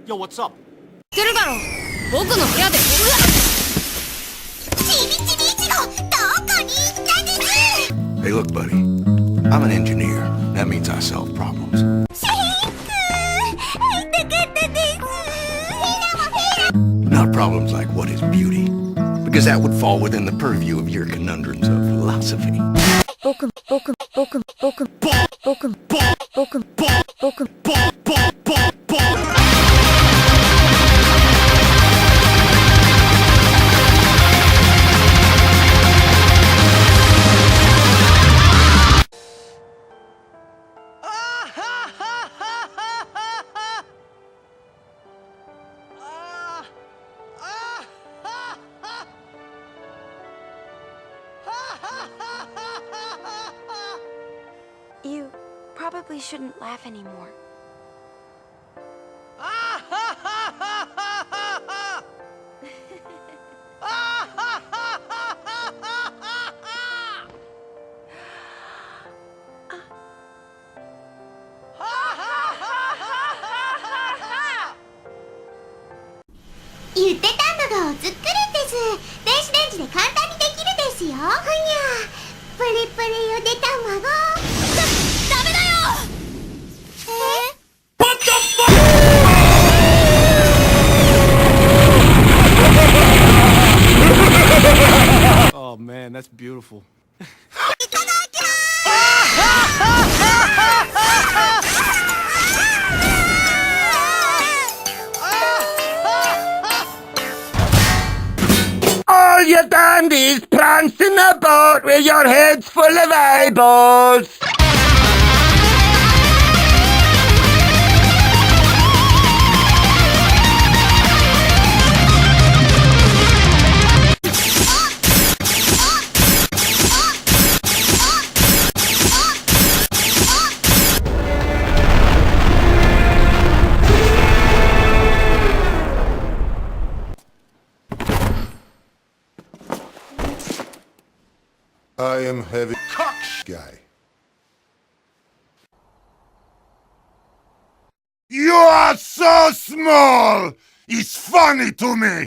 Yo, what's up? 知ってるだろ、僕の部屋で。うわっ、ちびちびいちご、どこに行ったんです？ Hey, look, buddy. I'm an engineer. That means I solve problems. シェイク、会いたかったです。フィラもフィラ。 Not problems like what is beauty, because that would fall within the purview of your conundrums of philosophy. 僕You probably shouldn't laugh anymore.言ってたのがおつっくるんです。電子レンジで簡単にできるですよ。ふにゃ、プリプリゆで卵。ダメだよ。Oh man, that's beautiful. いただきます。All you dandies prancing about with your heads full of eyeballs. I am heavy cock guy. You are so small! It's funny to me!